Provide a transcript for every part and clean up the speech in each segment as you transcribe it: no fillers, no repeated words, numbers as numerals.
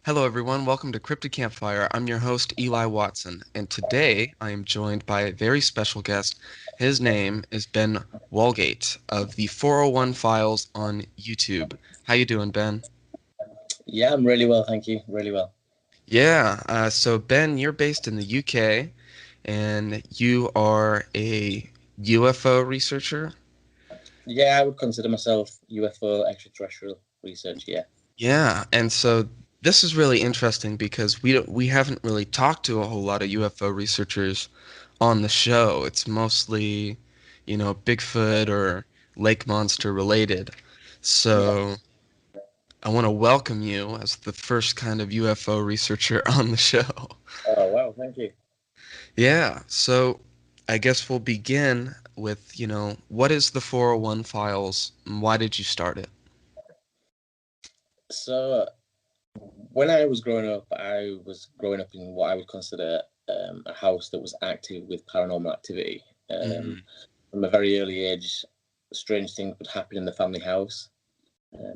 Hello, everyone. Welcome to Cryptid Campfire. I'm your host, Eli Watson, and today I am joined by a very special guest. His name is Ben Walgate of the 401 Files on YouTube. How you doing, Ben? Yeah, I'm really well, thank you. Really well. So Ben, you're based in the UK, and you are a UFO researcher. Yeah, I would consider myself UFO extraterrestrial research. Yeah. Yeah, and so this is really interesting because we haven't really talked to a whole lot of UFO researchers on the show. It's mostly, Bigfoot or lake monster related. Yeah. So I want to welcome you as the first kind of UFO researcher on the show. Oh wow, thank you. Yeah, so I guess we'll begin with, what is the 401 files and why did you start it? So when I was growing up, I was growing up in what I would consider a house that was active with paranormal activity. Mm, From a very early age, strange things would happen in the family house.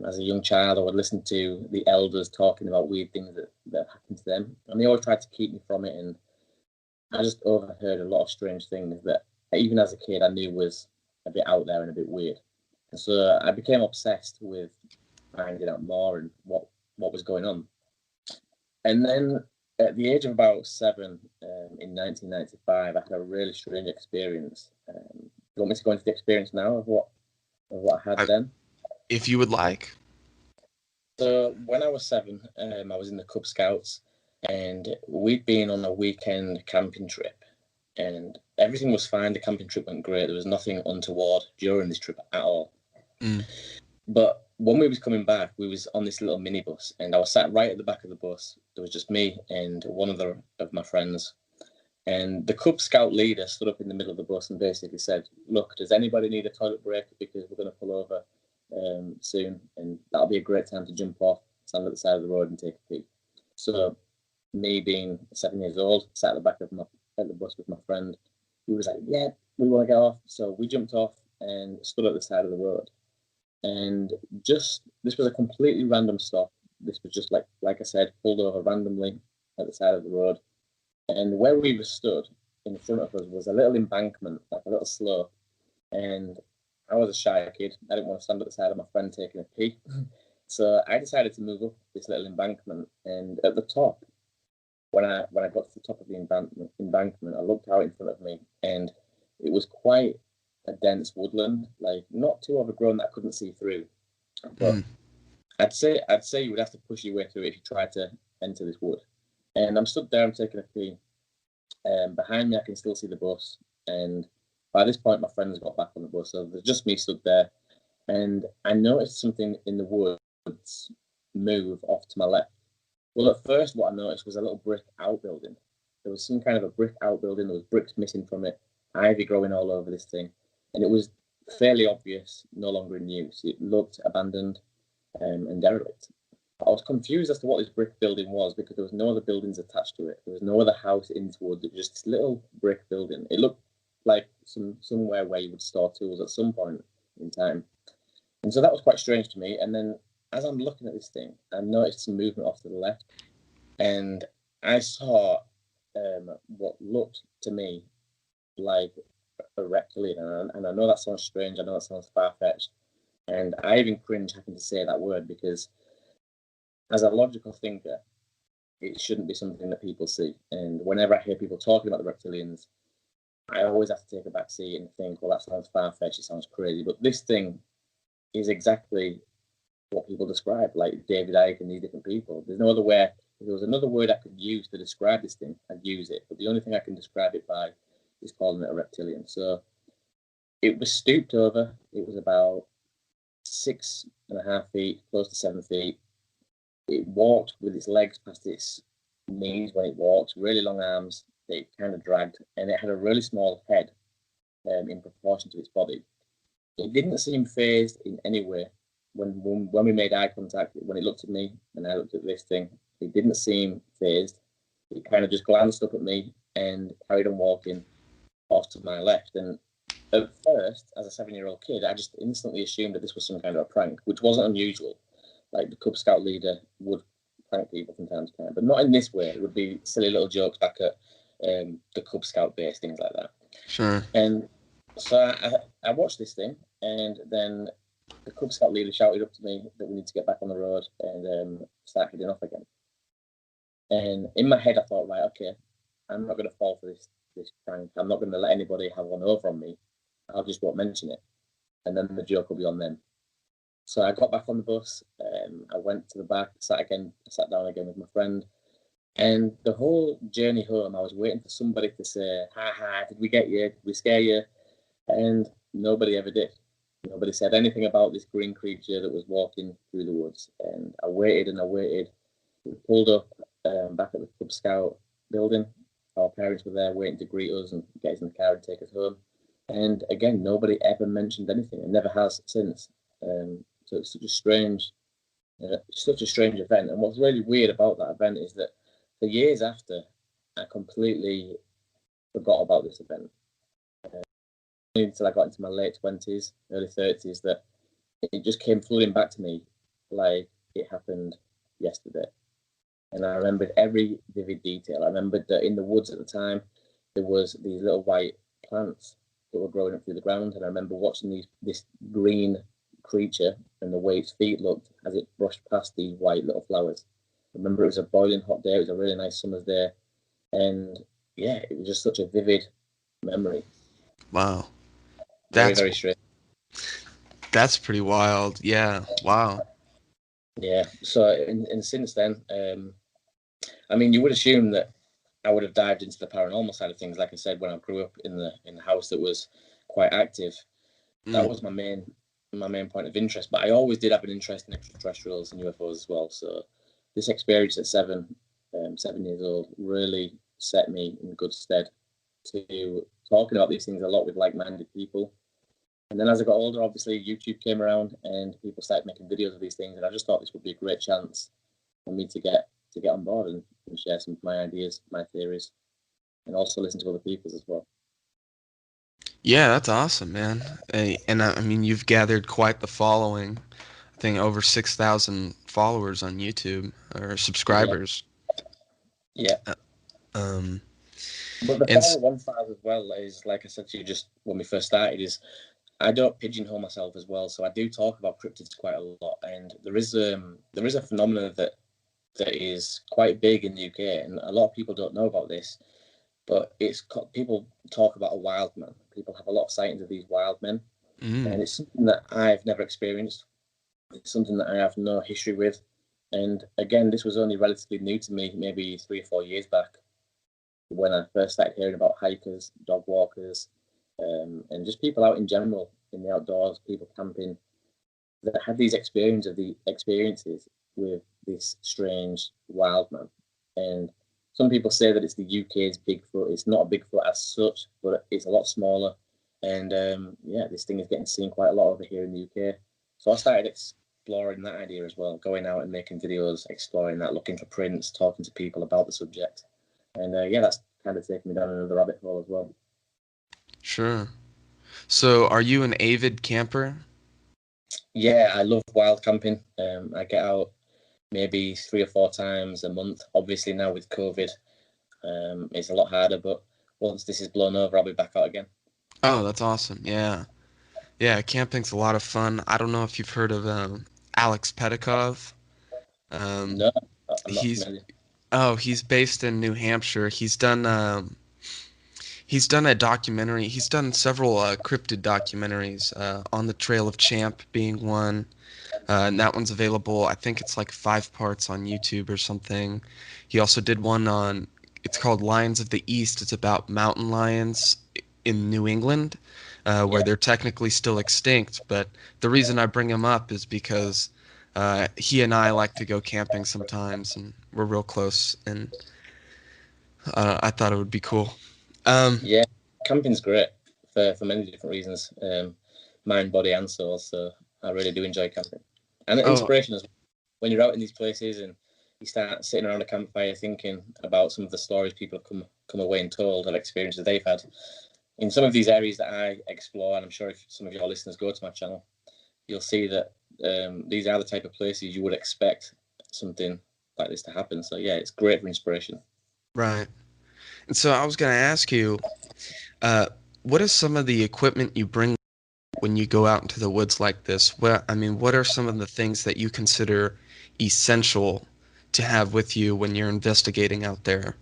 As a young child, I would listen to the elders talking about weird things that happened to them, and they always tried to keep me from it. And I just overheard a lot of strange things that, even as a kid, I knew was a bit out there and a bit weird. And so I became obsessed with finding out more and what was going on. And then at the age of about seven, in 1995, I had a really strange experience. Do you want me to go into the experience now of what I had I, then? if you would like. So when I was seven, I was in the Cub Scouts, and we'd been on a weekend camping trip, and everything was fine. The camping trip went great. There was nothing untoward during this trip at all. Mm, But when we was coming back, we was on this little minibus, and I was sat right at the back of the bus. There was just me and one other of my friends, and the Cub Scout leader stood up in the middle of the bus and basically said, "Look, does anybody need a toilet break? Because we're going to pull over soon, and that'll be a great time to jump off, stand at the side of the road, and take a pee." So, me being 7 years old, sat at the back of at the bus with my friend. He was like, "Yeah, we want to get off." So we jumped off and stood at the side of the road. And just this was a completely random stop. This was just like I said, pulled over randomly at the side of the road, and where we were stood in front of us was a little embankment, like a little slope. And I was a shy kid. I didn't want to stand at the side of my friend taking a pee. So I decided to move up this little embankment. And at the top, when I got to the top of the embankment, I looked out in front of me, and it was quite a dense woodland, like not too overgrown that I couldn't see through. But mm. I'd say you would have to push your way through it if you tried to enter this wood. And I'm stood there, I'm taking a pee, behind me, I can still see the bus. And by this point, my friends got back on the bus. So there's just me stood there. And I noticed something in the woods move off to my left. Well, at first, what I noticed was a little brick outbuilding. There was some kind of a brick outbuilding. There was bricks missing from it, ivy growing all over this thing. And it was fairly obvious, no longer in use. It looked abandoned and derelict. I was confused as to what this brick building was because there was no other buildings attached to it. There was no other house in this wood. It was just this little brick building. It looked like somewhere where you would store tools at some point in time. And so that was quite strange to me. And then as I'm looking at this thing, I noticed some movement off to the left, and I saw what looked to me like a reptilian. And I know that sounds strange. I know that sounds far fetched. And I even cringe having to say that word because as a logical thinker, it shouldn't be something that people see. And whenever I hear people talking about the reptilians, I always have to take a back seat and think, well, that sounds far fetched, it sounds crazy. But this thing is exactly what people describe, like David Icke and these different people. There's no other way. If there was another word I could use to describe this thing, I'd use it. But the only thing I can describe it by is calling it a reptilian. So it was stooped over. It was about 6.5 feet, close to 7 feet. It walked with its legs past its knees when it walked, really long arms that it kind of dragged, and it had a really small head in proportion to its body. It didn't seem phased in any way. When we made eye contact, when it looked at me and I looked at this thing, it didn't seem phased. It kind of just glanced up at me and carried on walking off to my left. And at first, as a 7-year-old kid, I just instantly assumed that this was some kind of a prank, which wasn't unusual. Like the Cub Scout leader would prank people from time to time, but not in this way. It would be silly little jokes back at the Cub Scout base, things like that. Sure. And so I watched this thing, and then the Cub Scout leader shouted up to me that we need to get back on the road and start heading off again. And in my head, I thought, right, okay, I'm not going to fall for this prank. I'm not going to let anybody have one over on me. I just won't mention it, and then the joke will be on them. So I got back on the bus. I went to the back, sat down again with my friend, and the whole journey home, I was waiting for somebody to say, "Ha ha! Did we get you? Did we scare you?" And nobody ever did. Nobody said anything about this green creature that was walking through the woods. And I waited and I waited. We pulled up back at the Cub Scout building. Our parents were there waiting to greet us and get us in the car and take us home. And again, nobody ever mentioned anything, and never has since. So it's such a strange event. And what's really weird about that event is that for years after, I completely forgot about this event. Until I got into my late 20s, early 30s, that it just came flooding back to me like it happened yesterday. And I remembered every vivid detail. I remembered that in the woods at the time, there was these little white plants that were growing up through the ground. And I remember watching this green creature and the way its feet looked as it brushed past these white little flowers. I remember it was a boiling hot day. It was a really nice summer's day. And yeah, it was just such a vivid memory. Wow. Very strange. That's pretty wild. Yeah. Wow. Yeah. So, and since then, I mean, you would assume that I would have dived into the paranormal side of things. Like I said, when I grew up in the house that was quite active, that was my main point of interest. But I always did have an interest in extraterrestrials and UFOs as well. So, this experience at 7 years old really set me in good stead to talking about these things a lot with like-minded people. And then as I got older, obviously YouTube came around and people started making videos of these things, and I just thought this would be a great chance for me to get on board and share some of my ideas, my theories, and also listen to other people's as well. Yeah, that's awesome, man. And I mean, you've gathered quite the following. I think over 6,000 followers on YouTube or subscribers. Yeah. But the 401 files as well is, like I said to you just when we first started, is I don't pigeonhole myself as well. So I do talk about cryptids quite a lot, and there is a phenomenon that is quite big in the UK, and a lot of people don't know about this. But people talk about a wild man. People have a lot of sightings of these wild men, and it's something that I've never experienced. It's something that I have no history with, and again, this was only relatively new to me, maybe 3 or 4 years back, when I first started hearing about hikers, dog walkers, and just people out in general in the outdoors, people camping, that had these experiences with this strange wild man. And some people say that it's the UK's Bigfoot. It's not a Bigfoot as such, but it's a lot smaller. And this thing is getting seen quite a lot over here in the UK. So I started exploring that idea as well, going out and making videos, exploring that, looking for prints, talking to people about the subject. And that's kind of taken me down another rabbit hole as well. Sure. So are you an avid camper? Yeah, I love wild camping. I get out maybe 3 or 4 times a month. Obviously now with COVID, it's a lot harder, but once this is blown over, I'll be back out again. Oh, that's awesome. Yeah. Yeah, camping's a lot of fun. I don't know if you've heard of Alex Pedikov. No, I'm not familiar. He's based in New Hampshire. He's done a documentary. He's done several cryptid documentaries, On the Trail of Champ being one. And that one's available. I think it's like 5 parts on YouTube or something. He also did one it's called Lions of the East. It's about mountain lions in New England, where they're technically still extinct. But the reason I bring him up is because he and I like to go camping sometimes, and we're real close, and I thought it would be cool. Camping's great for many different reasons, mind, body, and soul. So I really do enjoy camping, and inspiration as well. When you're out in these places and you start sitting around a campfire thinking about some of the stories people have come away and told, and experiences they've had in some of these areas that I explore. And I'm sure if some of your listeners go to my channel, you'll see that these are the type of places you would expect something like this to happen. So yeah, it's great for inspiration. Right. And so I was going to ask you, uh, what is some of the equipment you bring when you go out into the woods like this? What are some of the things that you consider essential to have with you when you're investigating out there?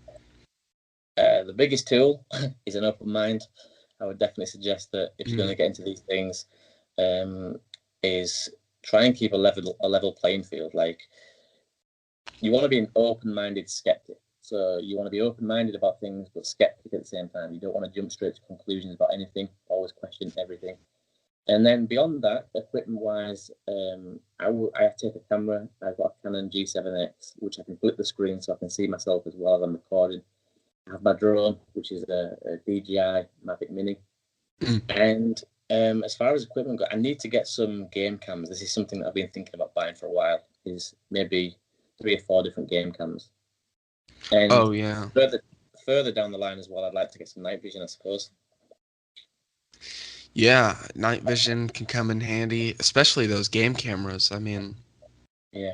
The biggest tool is an open mind. I would definitely suggest that if you're going to get into these things, is try and keep a level playing field. Like, you want to be an open-minded skeptic. So you want to be open-minded about things, but skeptic at the same time. You don't want to jump straight to conclusions about anything. Always question everything. And then beyond that, equipment-wise, I take a camera. I've got a Canon G7X, which I can flip the screen so I can see myself as well as I'm recording. I have my drone, which is a DJI Mavic Mini. And as far as equipment goes, I need to get some game cams. This is something that I've been thinking about buying for a while, is maybe 3 or 4 different game cams. And oh, yeah. Further down the line as well, I'd like to get some night vision, I suppose. Yeah, night vision can come in handy, especially those game cameras. I mean, yeah.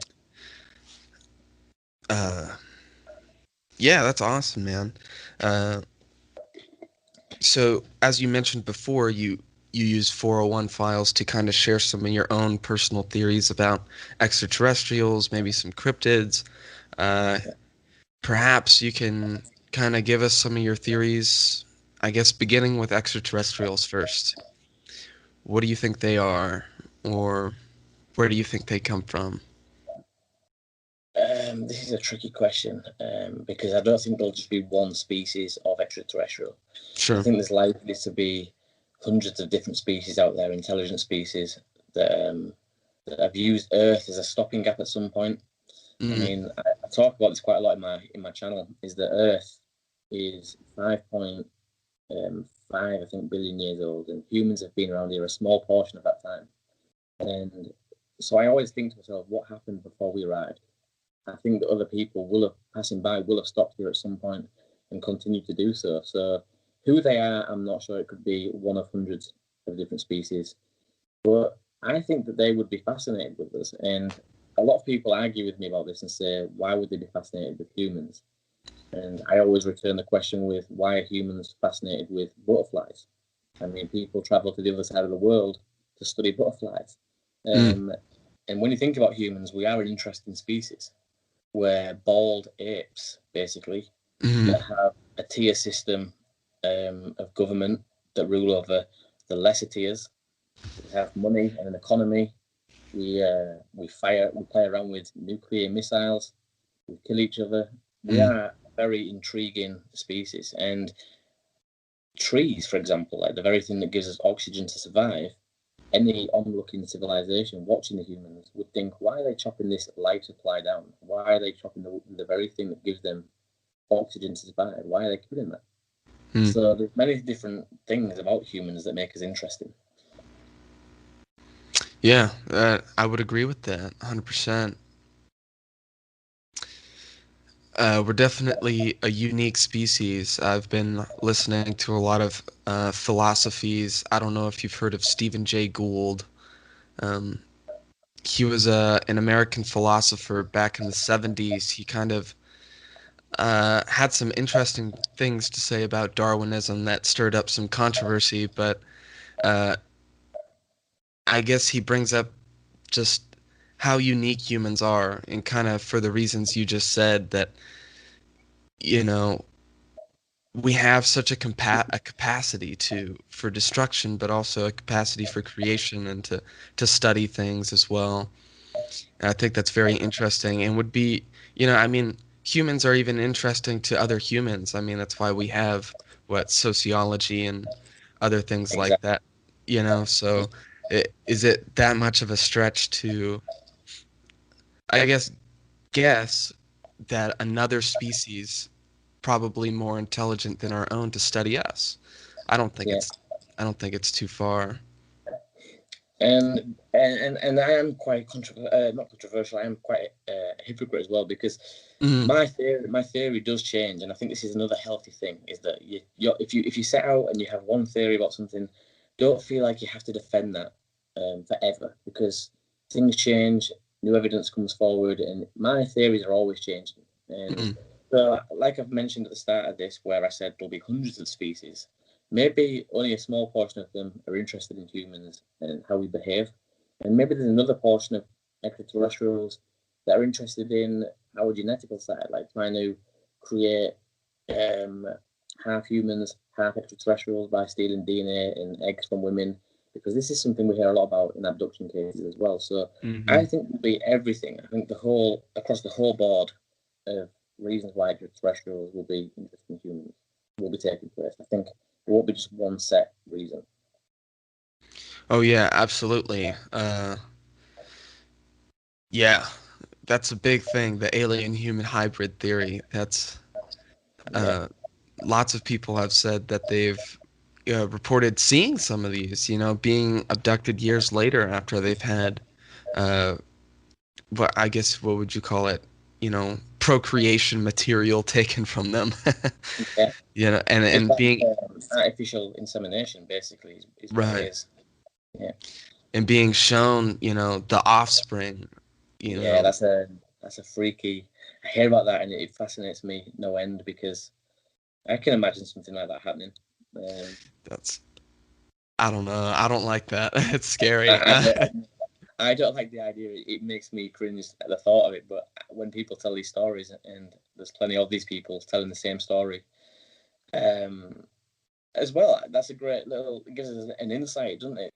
Yeah, that's awesome, man. So as you mentioned before, you use 401 files to kind of share some of your own personal theories about extraterrestrials, maybe some cryptids. Perhaps you can kind of give us some of your theories, I guess beginning with extraterrestrials first. What do you think they are, or where do you think they come from? This is a tricky question because I don't think there'll just be one species of extraterrestrial. Sure. I think there's likely to be hundreds of different species out there, intelligent species that have used Earth as a stopping gap at some point. I mean, I talk about this quite a lot in my channel. Is that Earth is 5.5 I think billion years old, and humans have been around here a small portion of that time. And so I always think to myself, what happened before we arrived? I think that other people passing by will have stopped here at some point and continue to do so. So who they are, I'm not sure. It could be one of hundreds of different species. But I think that they would be fascinated with us. And a lot of people argue with me about this and say, why would they be fascinated with humans? And I always return the question with, why are humans fascinated with butterflies? I mean, people travel to the other side of the world to study butterflies. And when you think about humans, we are an interesting species. We're bald apes, basically, that have a tier system of government that rule over the lesser tiers. We have money and an economy. We play around with nuclear missiles. We kill each other. We are a very intriguing species. And trees, for example, like the very thing that gives us oxygen to survive, any onlooking civilization watching the humans would think, why are they chopping this life supply down? Why are they chopping the very thing that gives them oxygen to survive? Why are they killing that? So there's many different things about humans that make us interesting. Yeah, I would agree with that 100%. We're definitely a unique species. I've been listening to a lot of philosophies. I don't know if you've heard of Stephen Jay Gould. He was an American philosopher back in the 70s. He kind of had some interesting things to say about Darwinism that stirred up some controversy, but I guess he brings up just how unique humans are, and kind of for the reasons you just said, that we have such a capacity for destruction, but also a capacity for creation and to study things as well. And I think that's very interesting, and would be, humans are even interesting to other humans. I mean, that's why we have sociology and other things like that. So is it that much of a stretch to, I guess that another species probably more intelligent than our own to study us? I don't think it's too far. And I am quite not controversial. I am quite a hypocrite as well, because my theory does change, and I think this is another healthy thing: is that if you set out and you have one theory about something, don't feel like you have to defend that forever, because things change. new evidence comes forward, and my theories are always changing. And so, like I've mentioned at the start of this, where I said there'll be hundreds of species, maybe only a small portion of them are interested in humans and how we behave. And maybe there's another portion of extraterrestrials that are interested in our genetical side, like trying to create half humans, half extraterrestrials by stealing DNA and eggs from women, because this is something we hear a lot about in abduction cases as well. So I think it'll be everything. I think across the whole board of reasons why extraterrestrials will be interested in humans will be taking place. I think it won't be just one set reason. Oh yeah, absolutely. Yeah, that's a big thing, the alien-human hybrid theory. That's lots of people have said that they've reported seeing some of these, being abducted years later after they've had, what I guess, what would you call it? Procreation material taken from them. Yeah. And being artificial insemination, basically, is what right. it is. Yeah. And being shown, the offspring. Yeah, that's a freaky. I hear about that, and it fascinates me no end, because I can imagine something like that happening. I don't know. I don't like that. It's scary. I don't like the idea. It makes me cringe at the thought of it. But when people tell these stories, and there's plenty of these people telling the same story, as well, that's a great little. It gives us an insight, doesn't it?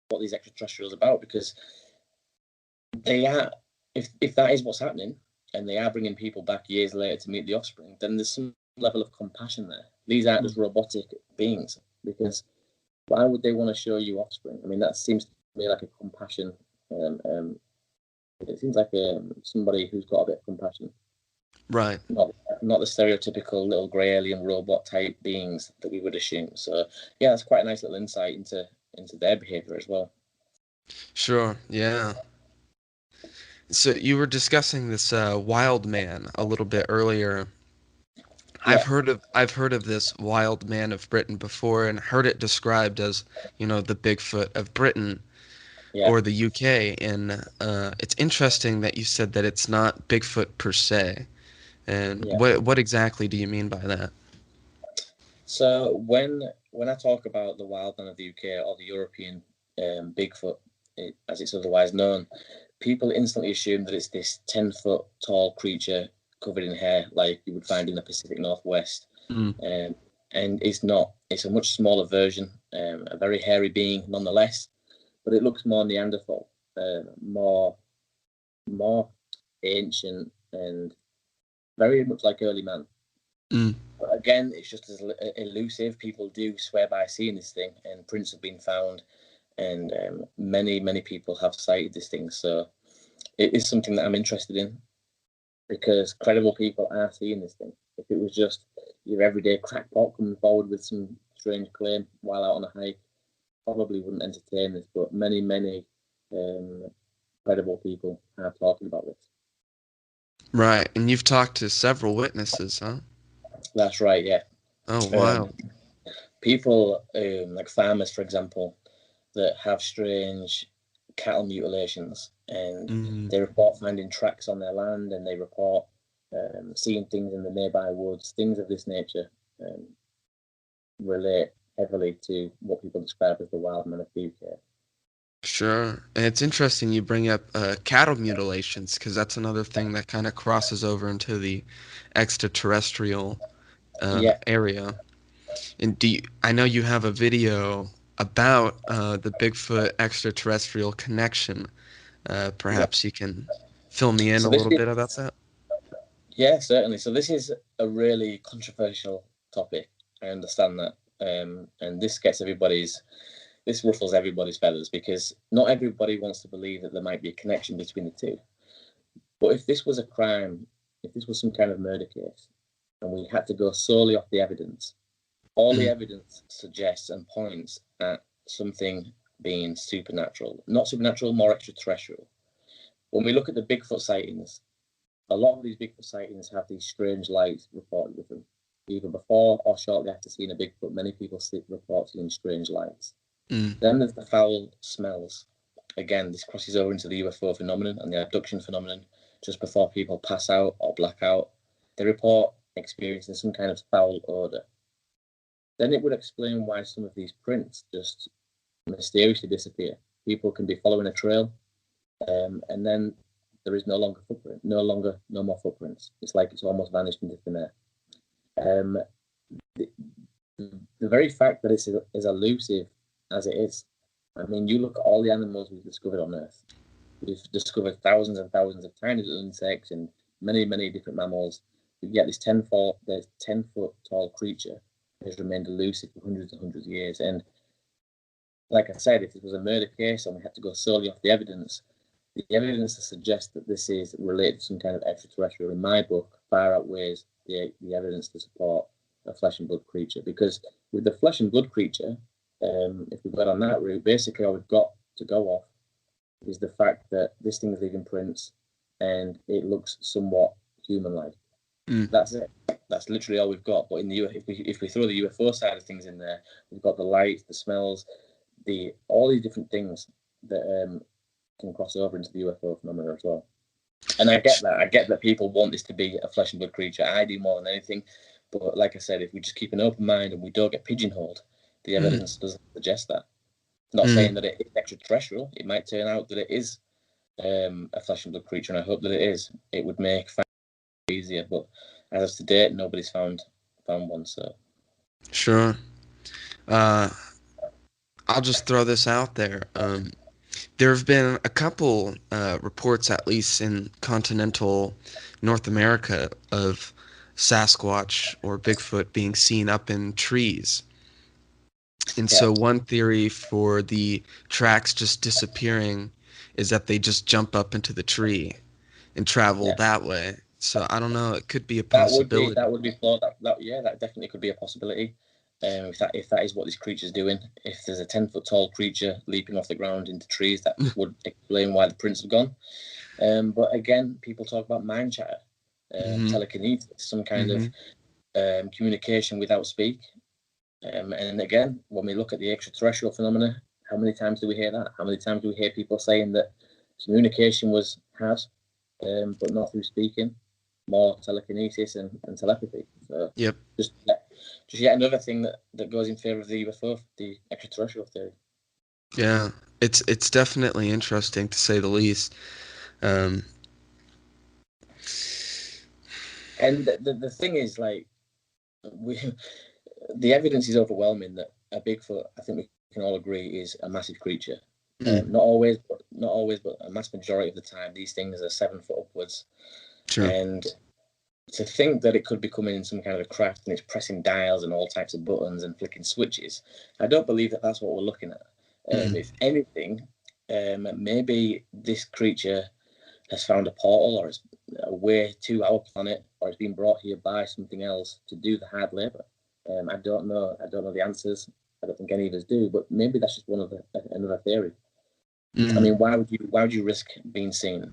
What these extraterrestrials are about, because they are. If that is what's happening, and they are bringing people back years later to meet the offspring, then there's some level of compassion there. These aren't just robotic beings, because why would they want to show you offspring? I mean, that seems to me like a compassion. It seems like somebody who's got a bit of compassion. Right. Not the stereotypical little grey alien robot type beings that we would assume. So yeah, that's quite a nice little insight into their behavior as well. Sure. Yeah. So you were discussing this wild man a little bit earlier. Yeah. I've heard of this wild man of Britain before, and heard it described as, the Bigfoot of Britain or the UK. And it's interesting that you said that it's not Bigfoot per se. And what exactly do you mean by that? So when I talk about the wild man of the UK, or the European Bigfoot, as it's otherwise known, people instantly assume that it's this 10-foot tall creature covered in hair, like you would find in the Pacific Northwest. And it's not. It's a much smaller version, a very hairy being nonetheless, but it looks more Neanderthal, more ancient, and very much like early man. But again, it's just as elusive. People do swear by seeing this thing, and prints have been found, and many people have cited this thing. So it is something that I'm interested in, because credible people are seeing this thing. If it was just your everyday crackpot coming forward with some strange claim while out on a hike, probably wouldn't entertain this. But many credible people are talking about this. Right, and you've talked to several witnesses, huh? That's right, yeah. Oh, wow. People, like farmers, for example, that have strange cattle mutilations, and they report finding tracks on their land, and they report seeing things in the nearby woods. Things of this nature relate heavily to what people describe as the wild man of the UK. Sure. And it's interesting you bring up cattle mutilations, because that's another thing that kind of crosses over into the extraterrestrial area. And I know you have a video about the Bigfoot extraterrestrial connection. Perhaps you can fill me in a little bit about that? Yeah, certainly. So this is a really controversial topic. I understand that. And this ruffles everybody's feathers, because not everybody wants to believe that there might be a connection between the two. But if this was a crime, if this was some kind of murder case, and we had to go solely off the evidence, all the evidence suggests and points at something being supernatural. Not supernatural, more extraterrestrial. When we look at the Bigfoot sightings, a lot of these Bigfoot sightings have these strange lights reported with them. Either before or shortly after seeing a Bigfoot, many people report seeing strange lights. Then there's the foul smells. again, this crosses over into the UFO phenomenon and the abduction phenomenon. Just before people pass out or black out, they report experiencing some kind of foul odor. Then it would explain why some of these prints just mysteriously disappear. People can be following a trail, and then there is no more footprints. It's like it's almost vanished into thin air. The, the very fact that it's as elusive as it is, I mean, you look at all the animals we've discovered on Earth. We've discovered thousands and thousands of tiny little insects and many, many different mammals. Yet this 10-foot tall creature has remained elusive for hundreds and hundreds of years. And like I said, if it was a murder case and we had to go solely off the evidence to suggest that this is related to some kind of extraterrestrial, in my book, far outweighs the evidence to support a flesh and blood creature. Because with the flesh and blood creature, if we got on that route, basically all we've got to go off is the fact that this thing is leaving prints and it looks somewhat human-like. That's it. That's literally all we've got. But if we throw the UFO side of things in there, we've got the lights, the smells, all these different things that can cross over into the UFO phenomena as well. And I get that. I get that people want this to be a flesh and blood creature. I do more than anything. But like I said, if we just keep an open mind and we don't get pigeonholed, the evidence doesn't suggest that. Not saying that it is extraterrestrial. It might turn out that it is a flesh and blood creature, and I hope that it is. It would make it easier. But as of to date, nobody's found one. So Sure. I'll just throw this out there. There have been a couple reports, at least in continental North America, of Sasquatch or Bigfoot being seen up in trees. And so one theory for the tracks just disappearing is that they just jump up into the tree and travel that way. So I don't know. It could be a possibility. That would be flawed. That definitely could be a possibility. If that is what this creature's doing, if there's a 10-foot tall creature leaping off the ground into trees, that would explain why the prints have gone. But again, people talk about mind chatter, telekinesis, some kind of communication without speak. And again, when we look at the extraterrestrial phenomena, how many times do we hear that? How many times do we hear people saying that communication was had, but not through speaking, more telekinesis and telepathy? So just yet another thing that goes in favor of the UFO, the extraterrestrial theory. Yeah, it's definitely interesting to say the least. And the thing is, like, the evidence is overwhelming that a Bigfoot, I think we can all agree, is a massive creature. Not always, but a mass majority of the time, these things are 7 foot upwards. Sure. And to think that it could be coming in some kind of a craft and it's pressing dials and all types of buttons and flicking switches, I don't believe that that's what we're looking at. If anything, maybe this creature has found a portal or is a way to our planet, or it's been brought here by something else to do the hard labor. I don't know. I don't know the answers. I don't think any of us do. But maybe that's just another theory. I mean, why would you risk being seen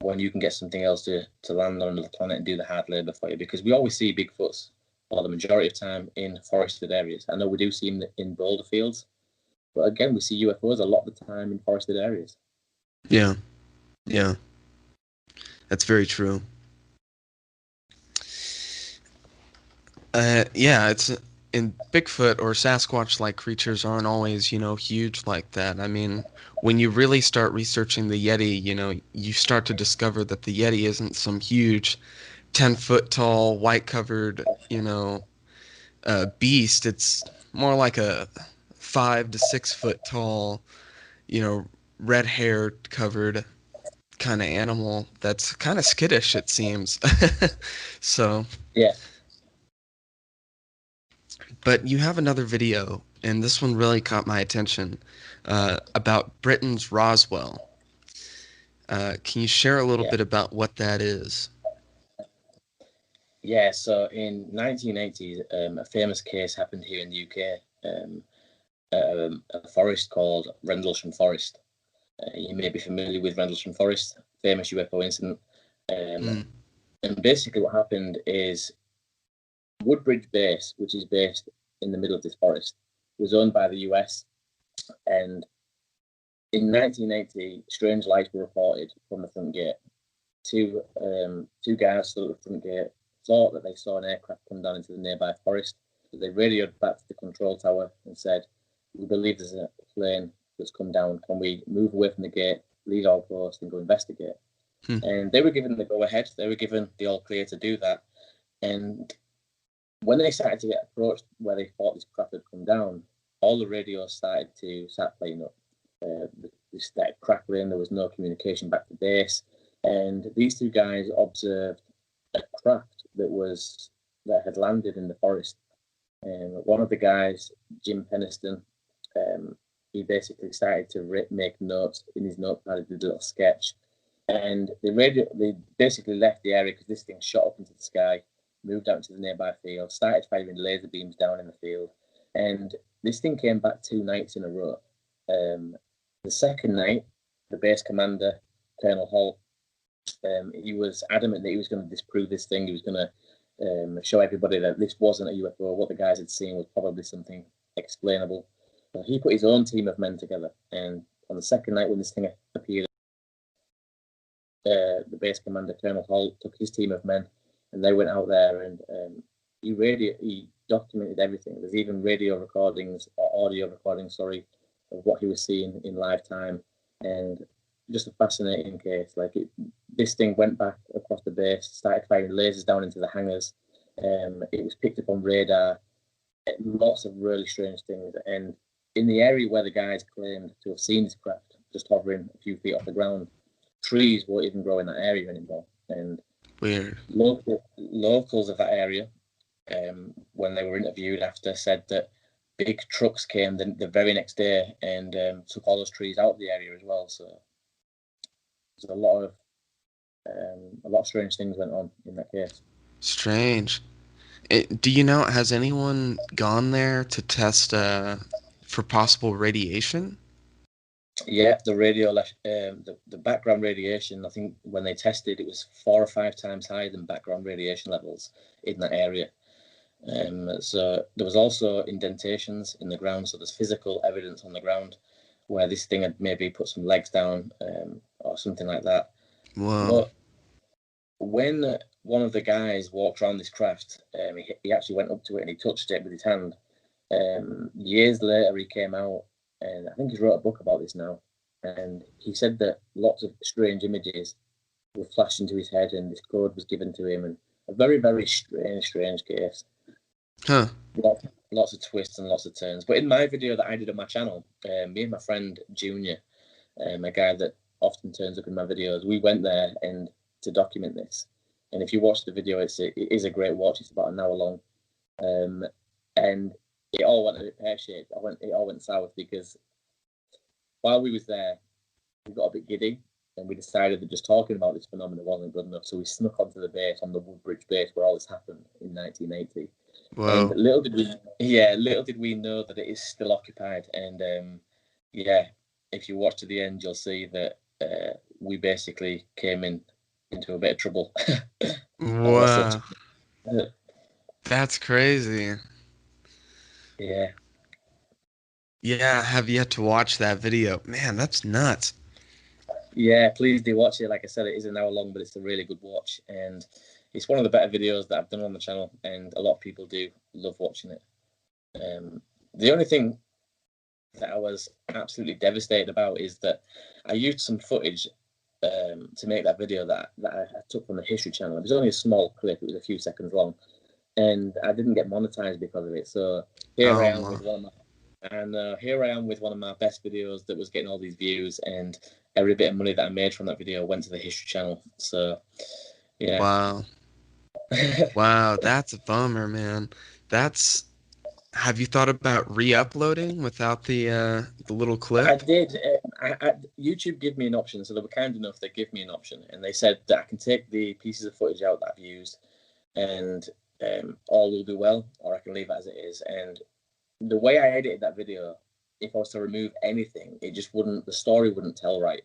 when you can get something else to land on another planet and do the hard labor for you? Because we always see Bigfoots, or the majority of time, in forested areas. I know we do see them in boulder fields, but again, we see UFOs a lot of the time in forested areas. Yeah, that's very true. It's in Bigfoot or Sasquatch-like creatures aren't always, huge like that. I mean, when you really start researching the Yeti, you start to discover that the Yeti isn't some huge 10-foot tall, white-covered, beast. It's more like a 5 to 6 foot tall, red hair covered kind of animal that's kind of skittish, it seems. So yeah. But you have another video, and this one really caught my attention, about Britain's Roswell. Can you share a little bit about what that is? Yeah, so in 1980, a famous case happened here in the UK, a forest called Rendlesham Forest. You may be familiar with Rendlesham Forest, famous UFO incident. And basically what happened is Woodbridge Base, which is based in the middle of this forest, was owned by the US, and in 1980, strange lights were reported from the front gate. Two guys stood at the front gate, thought that they saw an aircraft come down into the nearby forest. So they radioed back to the control tower and said, "We believe there's a plane that's come down. Can we move away from the gate, leave our post, and go investigate?" And they were given the go-ahead. They were given the all-clear to do that. And when they started to get approached where they thought this craft had come down, all the radios started playing up. They started crackling. There was no communication back to base. And these two guys observed a craft that had landed in the forest. And one of the guys, Jim Peniston, he basically started to make notes in his notepad. He did a little sketch. And they basically left the area because this thing shot up into the sky, moved out into the nearby field, started firing laser beams down in the field. And this thing came back 2 nights in a row. The second night, the base commander, Colonel Holt, he was adamant that he was going to disprove this thing. He was going to show everybody that this wasn't a UFO. What the guys had seen was probably something explainable. So he put his own team of men together. And on the second night when this thing appeared, the base commander, Colonel Holt, took his team of men and they went out there and he documented everything. There's even audio recordings, of what he was seeing in live time. And just a fascinating case. This thing went back across the base, started firing lasers down into the hangars. It was picked up on radar. Lots of really strange things. And in the area where the guys claimed to have seen this craft, just hovering a few feet off the ground, trees won't even grow in that area anymore. And weird. Locals of that area, when they were interviewed after, said that big trucks came the very next day and took all those trees out of the area as well. So there's a lot of strange things went on in that case. Strange. Do you know, has anyone gone there to test for possible radiation? Yeah, the background radiation, I think when they tested, it was 4 or 5 times higher than background radiation levels in that area. So there was also indentations in the ground, so there's physical evidence on the ground where this thing had maybe put some legs down or something like that. Whoa. But when one of the guys walked around this craft, he actually went up to it and he touched it with his hand. Years later, he came out, and I think he's wrote a book about this now. And he said that lots of strange images were flashed into his head, and this code was given to him, and a very, very strange case. Huh. Lots of twists and lots of turns. But in my video that I did on my channel, me and my friend Junior, a guy that often turns up in my videos, we went there and to document this. And if you watch the video, it is a great watch. It's about an hour long, and it all went a bit pear-shaped. It all went south because while we was there, we got a bit giddy and we decided that just talking about this phenomenon wasn't good enough. So we snuck onto the base, on the Woodbridge base where all this happened in 1980. Whoa. And little did we know that it is still occupied. And if you watch to the end, you'll see that we basically came into a bit of trouble. Wow. That's crazy. Yeah. Yeah, I have yet to watch that video. Man, that's nuts. Yeah, please do watch it. Like I said, it is an hour long, but it's a really good watch. And it's one of the better videos that I've done on the channel. And a lot of people do love watching it. The only thing that I was absolutely devastated about is that I used some footage to make that video that I took from the History Channel. It was only a small clip. It was a few seconds long. And I didn't get monetized because of it. So here I am with one of my best videos that was getting all these views, and every bit of money that I made from that video went to the History Channel. So, yeah. Wow. Wow, that's a bummer, man. Have you thought about re-uploading without the little clip? I did. YouTube gave me an option, so they were kind enough. They gave me an option, and they said that I can take the pieces of footage out that I've used, and all will do well, or I can leave it as it is. And the way I edited that video, if I was to remove anything, the story wouldn't tell right.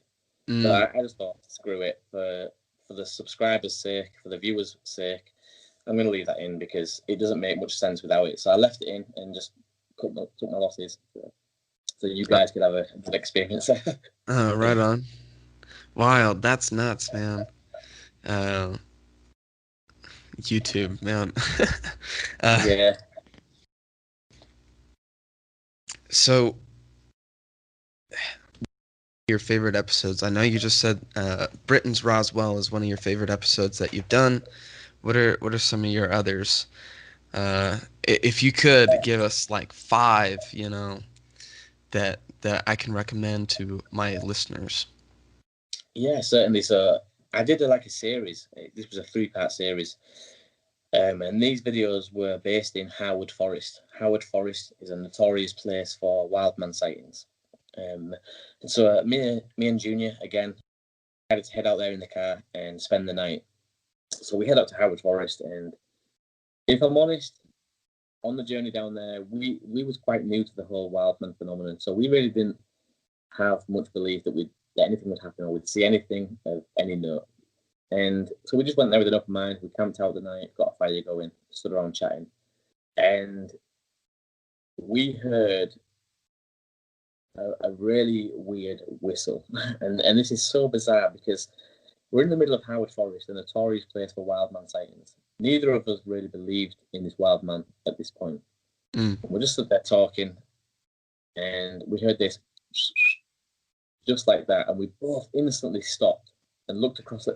So I just thought, screw it, for the subscribers' sake, for the viewers' sake, I'm going to leave that in because it doesn't make much sense without it. So I left it in and just took my losses. so you guys could have a good experience. Right on. Wild. That's nuts, man. Uh, YouTube, man. uh, Yeah. so your favorite episodes? I know you just said Britain's Roswell is one of your favorite episodes that you've done. What are some of your others? If you could give us like five, that I can recommend to my listeners. Yeah, certainly. So I did like a series. This was a 3-part series. And these videos were based in Howard Forest. Howard Forest is a notorious place for wildman sightings. And so me and Junior, again, had to head out there in the car and spend the night. So we head out to Howard Forest, and if I'm honest, on the journey down there, we was quite new to the whole wildman phenomenon. So we really didn't have much belief that anything would happen or we'd see anything of any note. And so we just went there with an open mind. We camped out the night, got a fire going, stood around chatting, and we heard a really weird whistle. And this is so bizarre because we're in the middle of Howard Forest, a notorious place for wildman sightings. Neither of us really believed in this wildman at this point. We're just stood there talking, and we heard this just like that, and we both instantly stopped and looked across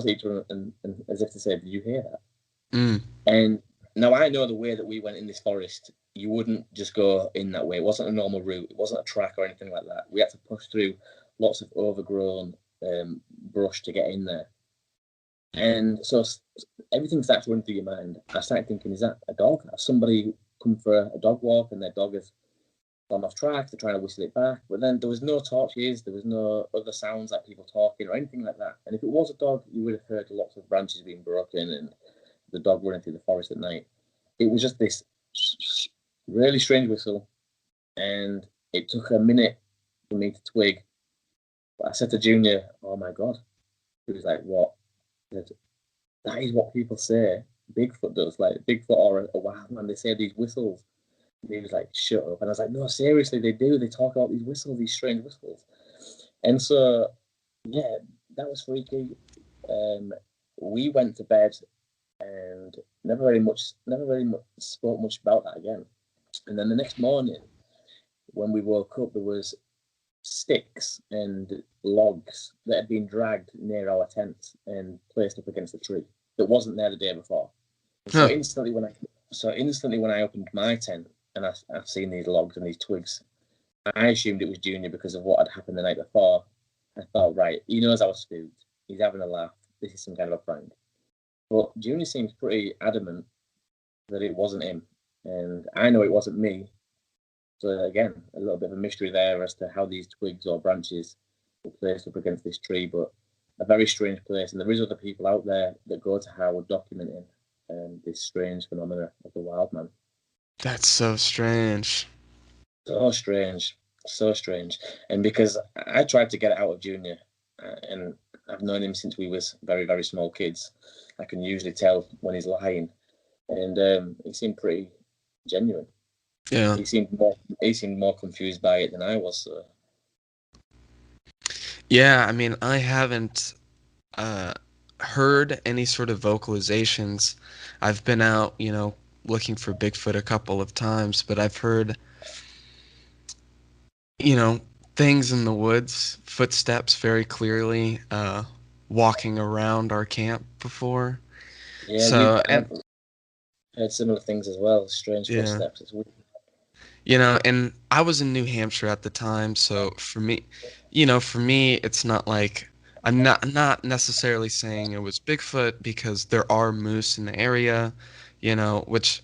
each other and as if to say, "Did you hear that?" And now I know the way that we went in this forest. You wouldn't just go in that way. It wasn't a normal route. It wasn't a track or anything like that. We had to push through lots of overgrown brush to get in there. And so everything starts running through your mind. I started thinking, is that a dog? Has somebody come for a dog walk and their dog has gone off track? They're trying to whistle it back. But then there was no torches. There was no other sounds like people talking or anything like that. And if it was a dog, you would have heard lots of branches being broken and the dog running through the forest at night. It was just this really strange whistle. And it took a minute for me to twig. But I said to Junior, "Oh my God." He was like, "What?" I said, "That is what people say Bigfoot does. Like Bigfoot or a wild man, they say these whistles." And he was like, "Shut up." And I was like, "No, seriously, they do. They talk about these whistles, these strange whistles." And so, yeah, that was freaky. We went to bed and never really spoke much about that again. And then the next morning, when we woke up, there was sticks and logs that had been dragged near our tent and placed up against a tree that wasn't there the day before. So instantly when I opened my tent and I've seen these logs and these twigs, I assumed it was Junior because of what had happened the night before. I thought, right, he knows I was spooked. He's having a laugh. This is some kind of a prank. But Junior seems pretty adamant that it wasn't him. And I know it wasn't me. So again, a little bit of a mystery there as to how these twigs or branches were placed up against this tree, but a very strange place. And there is other people out there that go to Howard documenting this strange phenomena of the wild man. That's so strange. So strange. So strange. And because I tried to get it out of Junior, and I've known him since we was very, very small kids, I can usually tell when he's lying. And he seemed pretty genuine. Yeah. He seemed more confused by it than I was. So. Yeah, I mean, I haven't heard any sort of vocalizations. I've been out, looking for Bigfoot a couple of times, but I've heard, things in the woods, footsteps very clearly, walking around our camp before. Yeah, I've heard similar things as well. Strange footsteps. It's weird. And I was in New Hampshire at the time, so for me, it's not like I'm not necessarily saying it was Bigfoot because there are moose in the area, which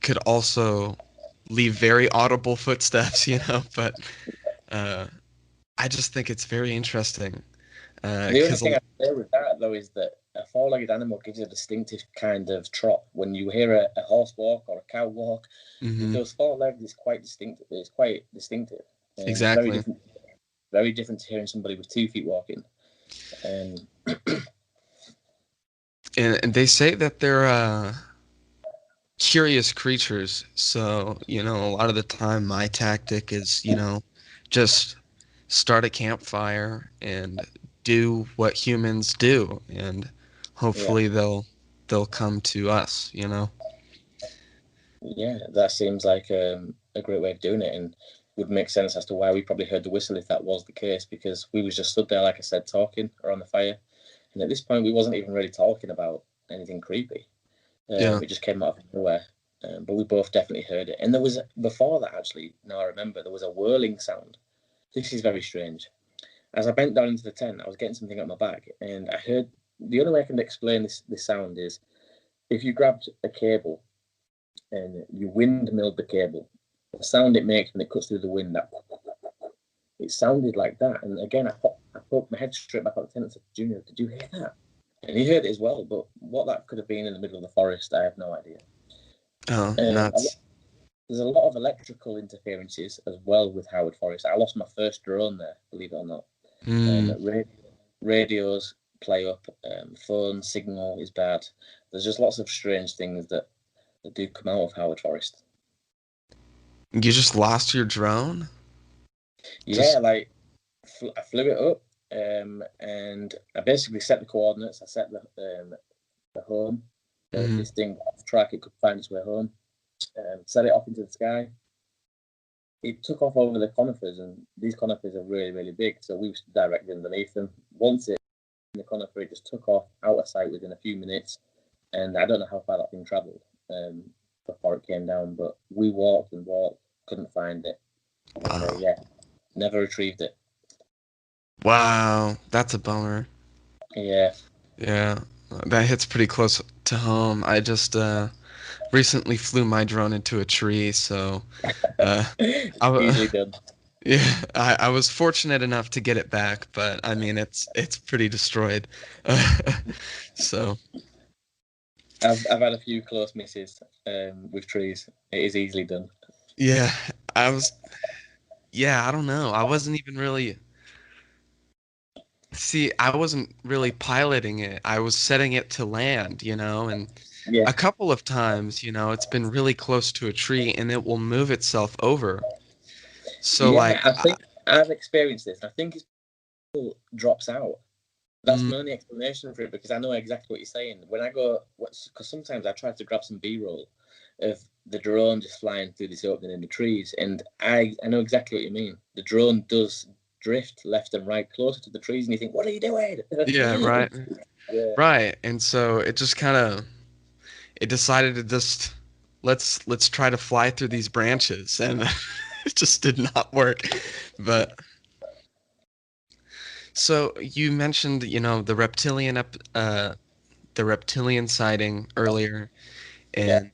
could also leave very audible footsteps, but I just think it's very interesting. The only thing I'd say with that, though, is that a four-legged animal gives a distinctive kind of trot. When you hear a horse walk or a cow walk, with those four legs, it's quite distinctive. It's quite distinctive. Exactly. Very different to hearing somebody with 2 feet walking. And they say that they're curious creatures. So, a lot of the time my tactic is, just start a campfire and do what humans do, and Yeah, hopefully they'll come to us, you know? yeah, that seems like a great way of doing it, and would make sense as to why we probably heard the whistle if that was the case, because we was just stood there, like I said, talking around the fire, and at this point we wasn't even really talking about anything creepy. Yeah. It just came out of nowhere. But we both definitely heard it. And there was, before that actually, now I remember, there was a whirling sound. This is very strange. As I bent down into the tent, I was getting something out my bag, and I heard, the only way I can explain this sound is if you grabbed a cable and you windmilled the cable, the sound it makes when it cuts through the wind, that it sounded like that. And again, I poked my head straight back out the tent and said, Junior, did you hear that? And he heard it as well, but what that could have been in the middle of the forest, I have no idea. Oh, Um, nuts. there's a lot of electrical interferences as well with Howard Forest. I lost my first drone there, believe it or not. Mm. Radios play up, phone signal is bad. There's just lots of strange things that do come out of Howard Forest. You just lost your drone? Yeah, Just like I flew it up, and I basically set the coordinates. I set the home. mm. This thing off track, it could find its way home. Set it off into the sky. It took off over the conifers, and these conifers are really, really big. So we were directly underneath them. Once it in the conifer, it just took off out of sight within a few minutes. And I don't know how far that thing travelled before it came down, but we walked and walked, couldn't find it. And Wow. yeah, never retrieved it. Wow, that's a bummer. Yeah, Yeah, that hits pretty close to home. I just recently flew my drone into a tree, so uh, easily I, done. yeah, I was fortunate enough to get it back, but I mean it's pretty destroyed. So I've had a few close misses with trees. It is easily done. yeah, I was yeah, I don't know. I wasn't even really see, I wasn't really piloting it. I was setting it to land, you know, and Yeah, a couple of times, you know, it's been really close to a tree and it will move itself over. So yeah. like, I think I've experienced this. I think it drops out. That's mm, my only explanation for it, because I know exactly what you're saying. When I go, because sometimes I try to grab some B-roll of the drone just flying through this opening in the trees, and I know exactly what you mean. The drone does drift left and right closer to the trees, and you think, "What are you doing?" yeah, right, Yeah, right. And so it just kind of it decided to just let's try to fly through these branches, and it just did not work. But so you mentioned, you know, the reptilian sighting earlier, yeah. and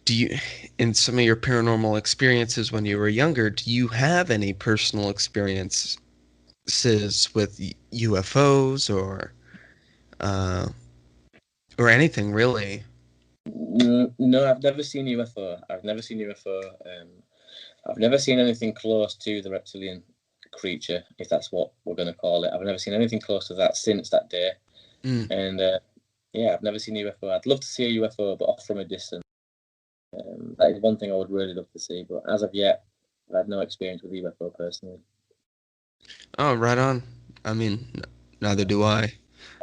do you, in some of your paranormal experiences when you were younger, do you have any personal experiences with UFOs uh, or anything really? No, I've never seen UFO. I've never seen UFO. I've never seen anything close to the reptilian creature, if that's what we're going to call it. I've never seen anything close to that since that day. Mm. And yeah, I've never seen a UFO. I'd love to see a UFO, but off from a distance. That is one thing I would really love to see. But as of yet, I've had no experience with UFO personally. Oh, right on. I mean, neither do I.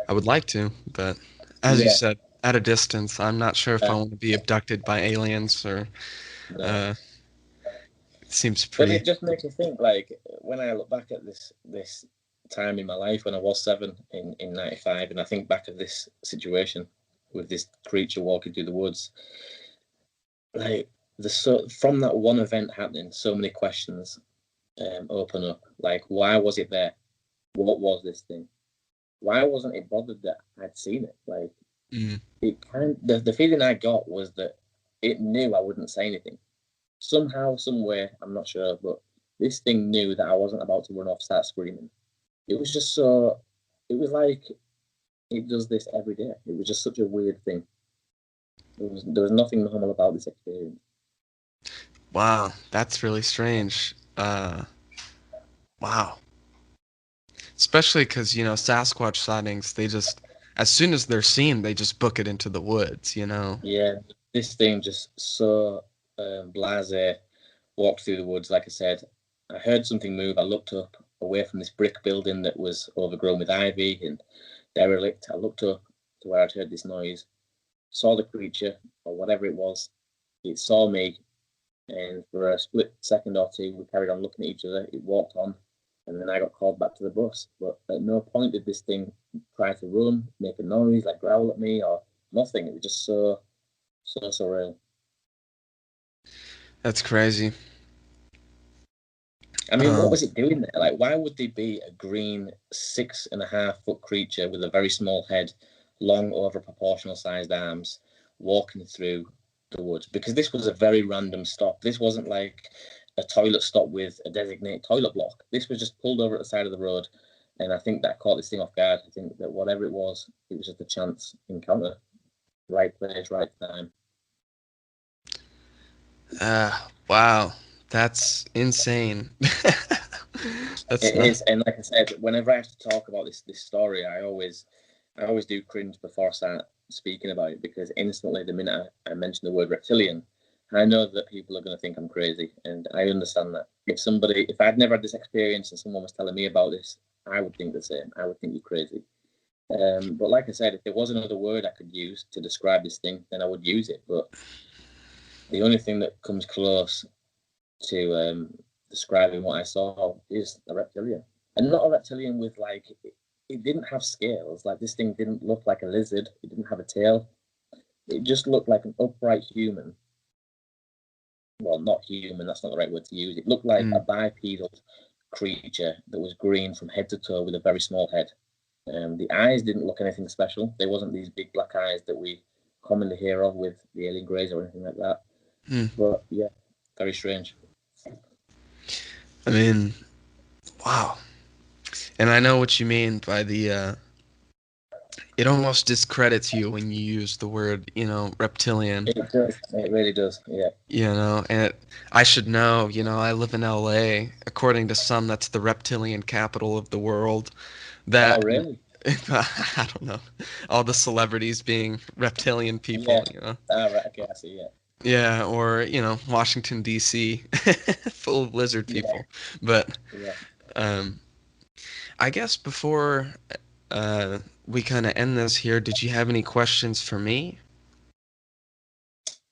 I would like to, but as you Yeah, said, at a distance, I'm not sure if I uh, want to be abducted by aliens or no. uh, it seems But pretty. it just makes me think. Like when I look back at this time in my life when I was 7 in '95, and I think back of this situation with this creature walking through the woods. Like from that one event happening, so many questions open up. Like, why was it there? What was this thing? Why wasn't it bothered that I'd seen it? Like, Mm. it kind the feeling I got was that it knew I wouldn't say anything. Somehow, somewhere, I'm not sure, but this thing knew that I wasn't about to run off, start screaming. It was just so. It was like it does this every day. It was just such a weird thing. There was nothing normal about this experience. Wow, that's really strange. Wow. Especially because, you know, Sasquatch sightings, they just, as soon as they're seen, they just book it into the woods, you know? Yeah, this thing just so blasé walked through the woods, like I said. I heard something move. I looked up away from this brick building that was overgrown with ivy and derelict. I looked up to where I'd heard this noise, saw the creature or whatever it was. It saw me, and for a split second or two, we carried on looking at each other. It walked on, and then I got called back to the bus. But at no point did this thing try to run, make a noise, like growl at me or nothing. It was just so surreal. That's crazy. I mean, what was it doing there? Like, why would there be a green 6.5-foot creature with a very small head, long over proportional sized arms, walking through the woods? Because this was a very random stop. This wasn't like a toilet stop with a designated toilet block. This was just pulled over at the side of the road, and I think that caught this thing off guard. I think that whatever it was just a chance encounter. Right place, right time. Wow. That's insane. It is, and like I said, whenever I have to talk about this story, I always do cringe before I start speaking about it, because instantly, the minute I mention the word reptilian, I know that people are going to think I'm crazy, and I understand that. If I'd never had this experience and someone was telling me about this, I would think the same. I would think you're crazy. But like I said, if there was another word I could use to describe this thing, then I would use it. But the only thing that comes close to describing what I saw is a reptilian, and not a reptilian with like, it didn't have scales. Like, this thing didn't look like a lizard. It didn't have a tail. It just looked like an upright human. Well, not human, that's not the right word to use. It looked like a bipedal creature that was green from head to toe with a very small head. The eyes didn't look anything special. They wasn't these big black eyes that we commonly hear of with the alien greys or anything like that. But yeah, very strange. I mean, wow. And I know what you mean by the, it almost discredits you when you use the word, reptilian. It does. It really does, yeah. And I should know, I live in LA. According to some, that's the reptilian capital of the world. Oh, really? I don't know. All the celebrities being reptilian people, Oh, right, okay, I see, yeah. Yeah, or, Washington, D.C., full of lizard people. But I guess before we kind of end this here, did you have any questions for me?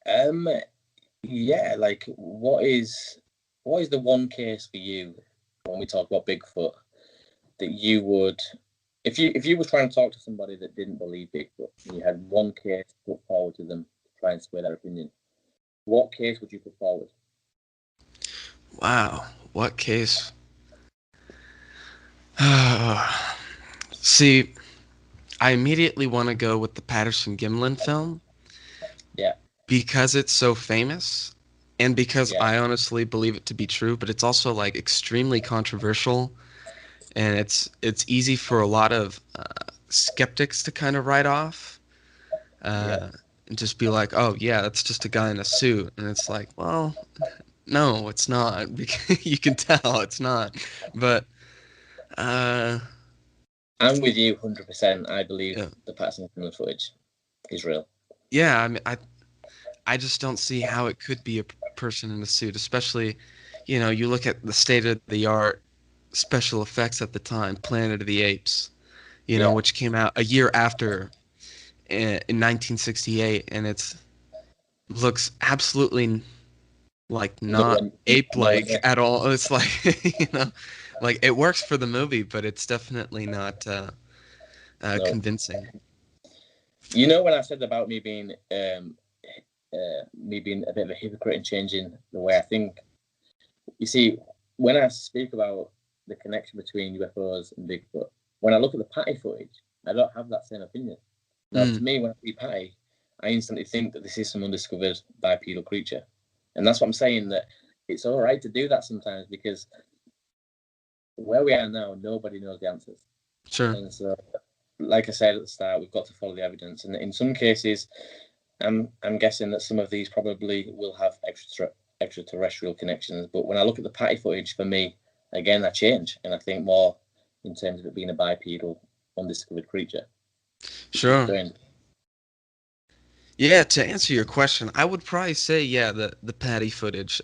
Yeah, like, what is the one case for you when we talk about Bigfoot that you would, if you were trying to talk to somebody that didn't believe Bigfoot, and you had one case to put forward to them to try and sway their opinion, what case would you put forward? Wow, what case? See, I immediately want to go with the Patterson-Gimlin film. Yeah. Because it's so famous, and because I honestly believe it to be true, but it's also like extremely controversial, and it's easy for a lot of skeptics to kind of write off. And just be like, oh, yeah, that's just a guy in a suit. And it's like, well, no, it's not. You can tell it's not. But I'm with you 100%. I believe the Patterson-Gimlin footage is real. Yeah, I mean, I just don't see how it could be a person in a suit, especially, you look at the state-of-the-art special effects at the time, Planet of the Apes, which came out a year after in 1968, and it looks absolutely like not ape-like at all. It's like, like it works for the movie, but it's definitely not convincing. When I said about me being a bit of a hypocrite and changing the way I think, you see, when I speak about the connection between UFOs and Bigfoot, when I look at the Patty footage, I don't have that same opinion. Now, to me, when I see Patty, I instantly think that this is some undiscovered bipedal creature. And that's what I'm saying, that it's all right to do that sometimes, because where we are now, nobody knows the answers. Sure. And so, like I said at the start, we've got to follow the evidence. And in some cases, I'm guessing that some of these probably will have extraterrestrial connections. But when I look at the Patty footage, for me, again, I change. And I think more in terms of it being a bipedal, undiscovered creature. Sure. Yeah, to answer your question, I would probably say, the Patty footage.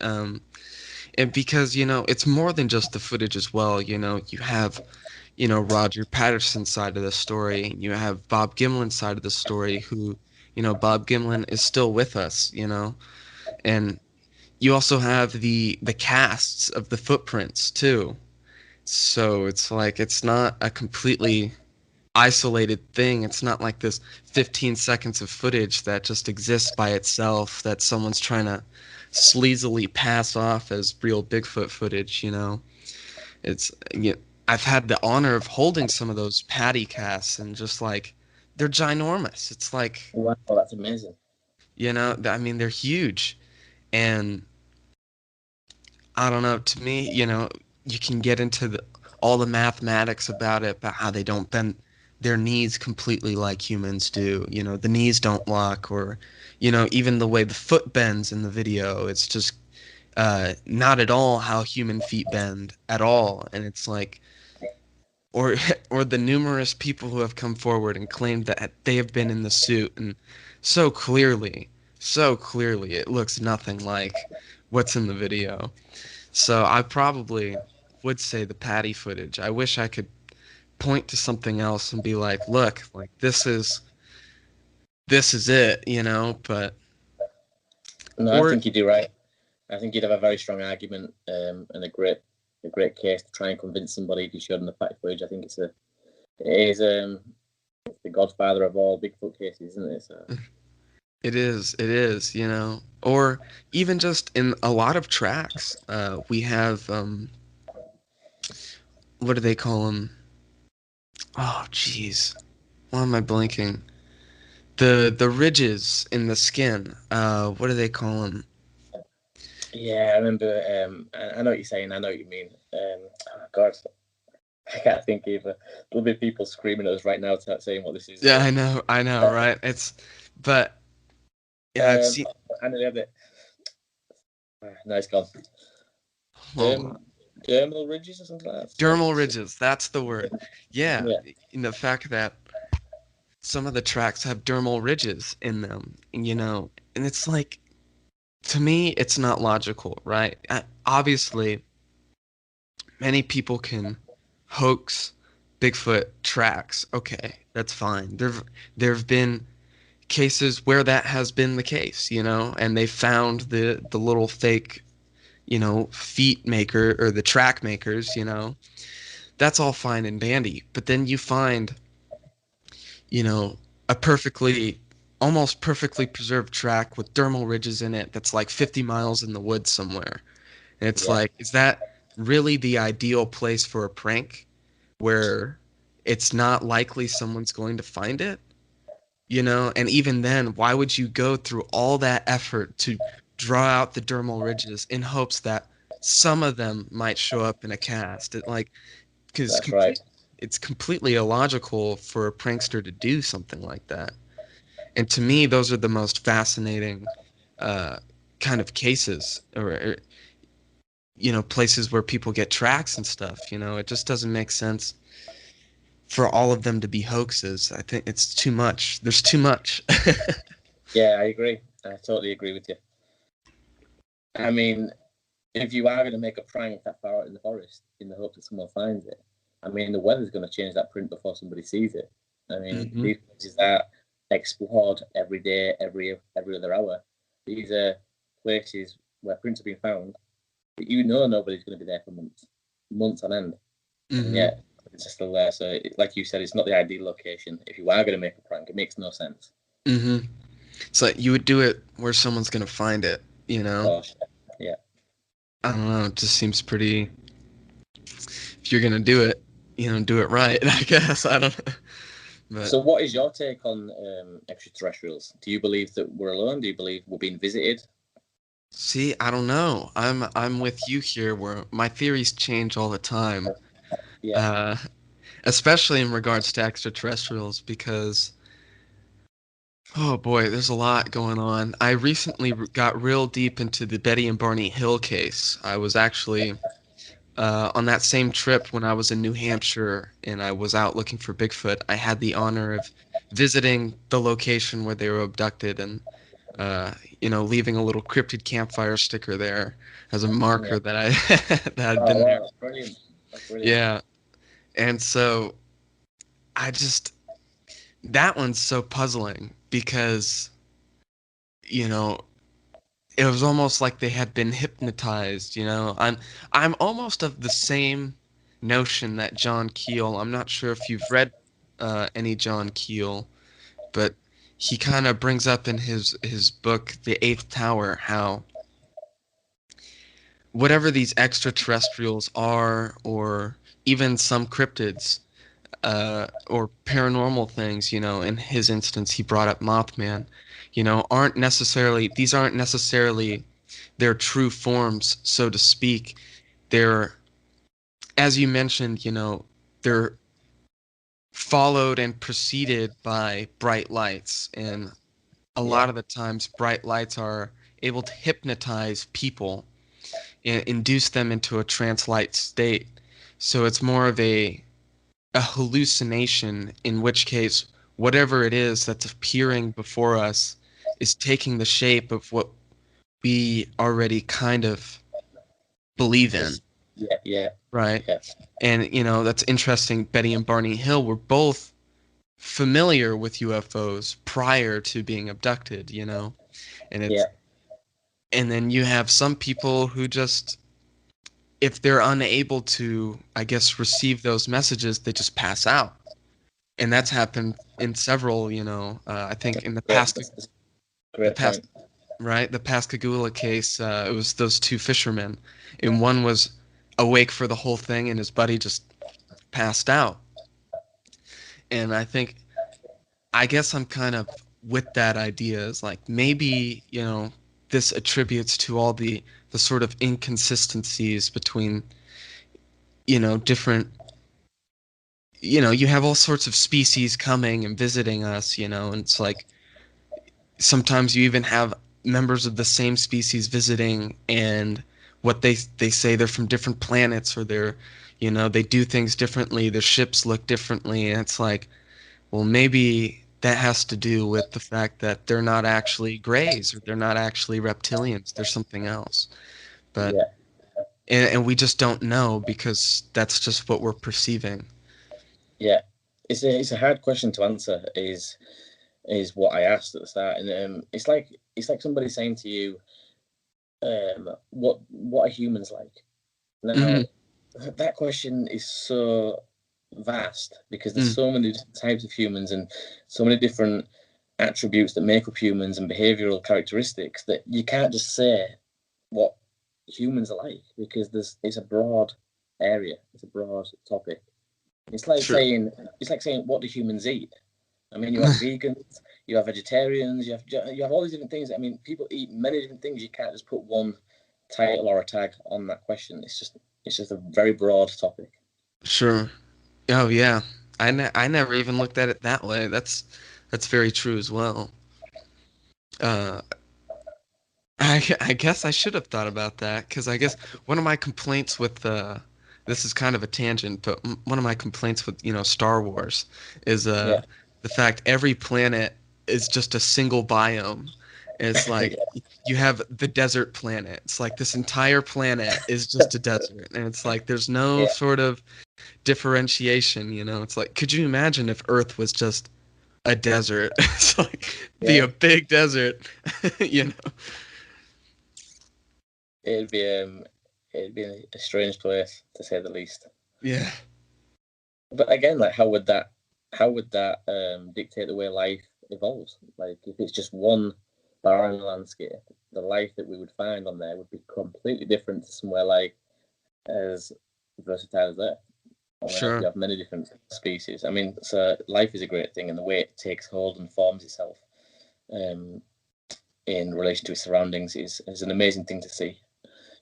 And because, it's more than just the footage as well. You have, Roger Patterson's side of the story. You have Bob Gimlin's side of the story, who, Bob Gimlin is still with us, and you also have the casts of the footprints too. So it's like it's not a completely isolated thing. It's not like this 15 seconds of footage that just exists by itself that someone's trying to sleazily pass off as real Bigfoot footage. It's I've had the honor of holding some of those patty casts and just like they're ginormous. It's like, Wow, that's amazing. I mean they're huge. And I don't know, to me, you can get into all the mathematics about it, about how they don't bend their knees completely like humans do. The knees don't lock, or, even the way the foot bends in the video, it's just not at all how human feet bend at all. And it's like, or, or the numerous people who have come forward and claimed that they have been in the suit, and so clearly, it looks nothing like what's in the video. So I probably would say the patty footage. I wish I could point to something else and be like, look, like this is it, but No, I or think you do right. I think you'd have a very strong argument and a great case to try and convince somebody if you showed them the patty footage. I think it is the godfather of all Bigfoot cases, isn't it? So. it is, or even just in a lot of tracks, we have what do they call them? Oh, jeez, why am I blanking? The ridges in the skin. What do they call them? Yeah, I remember. I know what you're saying. I know what you mean. Oh God, I can't think either. There'll be people screaming at us right now, saying what this is. Yeah, I know, right? But yeah, I've seen. I know they have it. No, it's gone. Well, Dermal ridges or something like that. dermal ridges, that's the word. Yeah, Yeah. in the fact that some of the tracks have dermal ridges in them, and it's like, to me, it's not logical, right? Obviously, many people can hoax Bigfoot tracks. Okay, that's fine. There have been cases where that has been the case, and they found the little fake, feet maker or the track makers, that's all fine and dandy. But then you find, a almost perfectly preserved track with dermal ridges in it that's like 50 miles in the woods somewhere. And it's like, is that really the ideal place for a prank where it's not likely someone's going to find it? And even then, why would you go through all that effort to draw out the dermal ridges in hopes that some of them might show up in a cast? Because That's right. it's completely illogical for a prankster to do something like that. And to me, those are the most fascinating kind of cases, or places where people get tracks and stuff. It just doesn't make sense for all of them to be hoaxes. I think it's too much. There's too much. Yeah, I agree. I totally agree with you. I mean, if you are going to make a prank that far out in the forest in the hope that someone finds it, I mean, the weather's going to change that print before somebody sees it. I mean, these places are explored every day, every other hour. These are places where prints have been found, but nobody's going to be there for months on end. And yet, it's just still there. So, like you said, it's not the ideal location. If you are going to make a prank, it makes no sense. It's like you would do it where someone's going to find it, Gosh, yeah. I don't know. It just seems pretty. If you're going to do it, do it right, I guess. I don't know. But, so what is your take on extraterrestrials? Do you believe that we're alone? Do you believe we're being visited? see, I don't know. I'm with you here, where my theories change all the time. Yeah. Especially in regards to extraterrestrials, because oh boy, there's a lot going on. I recently got real deep into the Betty and Barney Hill case. I was actually on that same trip when I was in New Hampshire and I was out looking for Bigfoot. I had the honor of visiting the location where they were abducted, and leaving a little Cryptid Campfire sticker there as a marker Yeah. that I that I'd Oh been wow, there. that's brilliant. That's brilliant. Yeah, and so I just that one's so puzzling because you know it was almost like they had been hypnotized. I'm almost of the same notion that John Keel. I'm not sure if you've read any John Keel, but he kind of brings up in his book The Eighth Tower how whatever these extraterrestrials are, or even some cryptids, or paranormal things, in his instance, he brought up Mothman, these aren't necessarily their true forms, so to speak. They're, as you mentioned, they're followed and preceded by bright lights. And a Yeah, lot of the times, bright lights are able to hypnotize people and induce them into a trance-like state. So it's more of a hallucination, in which case, whatever it is that's appearing before us is taking the shape of what we already kind of believe in, just yeah, yeah, right? yeah, And, that's interesting. Betty and Barney Hill were both familiar with UFOs prior to being abducted, and yeah, and then you have some people who just, if they're unable to, I guess, receive those messages, they just pass out. And that's happened in several, I think in yeah. That's a the great past, point. right, the Pascagoula case, it was those two fishermen, and one was awake for the whole thing, and his buddy just passed out. And I guess I'm kind of with that idea is like maybe, this attributes to all the sort of inconsistencies between, different, you have all sorts of species coming and visiting us, and it's like sometimes you even have members of the same species visiting, and what they say they're from different planets, or they do things differently, their ships look differently, and it's like, well, maybe that has to do with the fact that they're not actually grays, or they're not actually reptilians, they're something else. But Yeah, and we just don't know because that's just what we're perceiving. yeah. It's a hard question to answer. Is what I asked at the start, and it's like somebody saying to you, what are humans like? Hmm. Now, that question is so vast because there's Mm, so many different types of humans and so many different attributes that make up humans and behavioral characteristics that you can't just say what humans are like because it's a broad area, it's a broad topic. It's like true. saying what do humans eat? I mean, you have vegans, you have vegetarians, you have all these different things. I mean, people eat many different things. You can't just put one title or a tag on that question. It's just a very broad topic. Sure. Oh yeah. I never even looked at it that way. That's very true as well. Uh, I guess I should have thought about that, because I guess one of my complaints with this is kind of a tangent, but one of my complaints with, Star Wars is Yeah, the fact every planet is just a single biome. It's like you have the desert planet. It's like this entire planet is just a desert, and it's like there's no yeah, sort of differentiation, It's like, could you imagine if Earth was just a desert? It's like be yeah. a big desert, you know. It'd be um, it'd be a strange place to say the least. Yeah. But again, like how would that dictate the way life evolves? Like if it's just one barren landscape, the life that we would find on there would be completely different to somewhere like as versatile as Earth. On Earth, you Sure. have many different species. I mean, so life is a great thing, and the way it takes hold and forms itself um, in relation to its surroundings is an amazing thing to see.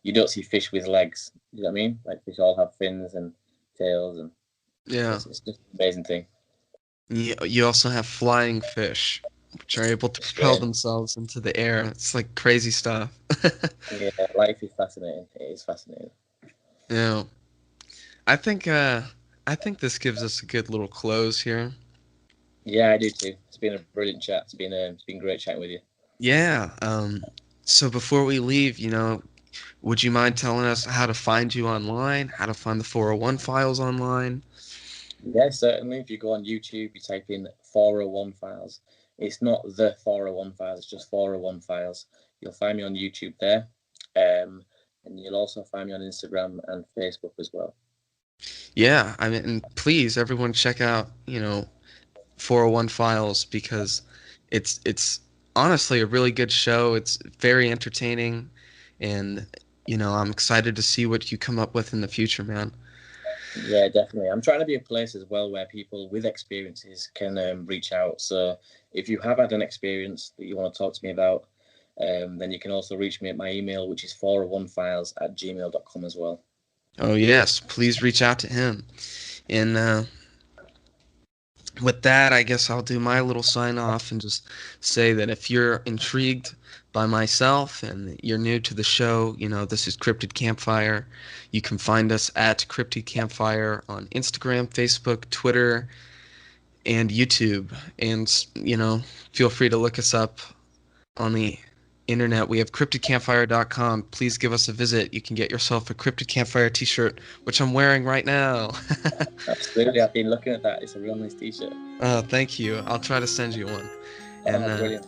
You don't see fish with legs. You know what I mean? Like fish all have fins and tails, and Yeah. it's just an amazing thing. You also have flying fish, which are able to It's propel strange. themselves into the air. It's like crazy stuff. Yeah, life is fascinating. It is fascinating. Yeah. I think uh I think this gives us a good little close here. Yeah, I do too. It's been a brilliant chat. It's been great chatting with you. Yeah. So before we leave, would you mind telling us how to find you online, how to find the 401 files online? Yeah, certainly. If you go on YouTube, you type in 401 files. It's not the 401 files, it's just 401 files. You'll find me on YouTube there. And you'll also find me on Instagram and Facebook as well. Yeah, I mean, and please, everyone, check out, 401 Files because it's honestly a really good show. It's very entertaining, and I'm excited to see what you come up with in the future, man. Yeah, definitely. I'm trying to be a place as well where people with experiences can reach out. So if you have had an experience that you want to talk to me about, then you can also reach me at my email, which is 401files@gmail.com as well. Oh yes, please reach out to him. And with that, I guess I'll do my little sign off and just say that if you're intrigued by myself and you're new to the show, this is Cryptid Campfire. You can find us at Cryptid Campfire on Instagram, Facebook, Twitter, and YouTube. And, feel free to look us up on the internet. We have cryptidcampfire.com. Please give us a visit. You can get yourself a Cryptid Campfire t-shirt, which I'm wearing right now. Absolutely. I've been looking at that. It's a real nice t-shirt. Thank you. I'll try to send you one. And Oh, brilliant.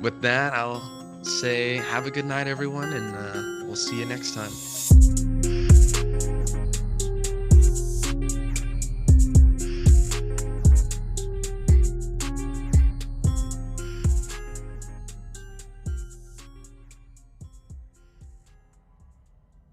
with that, I'll say have a good night, everyone, and we'll see you next time.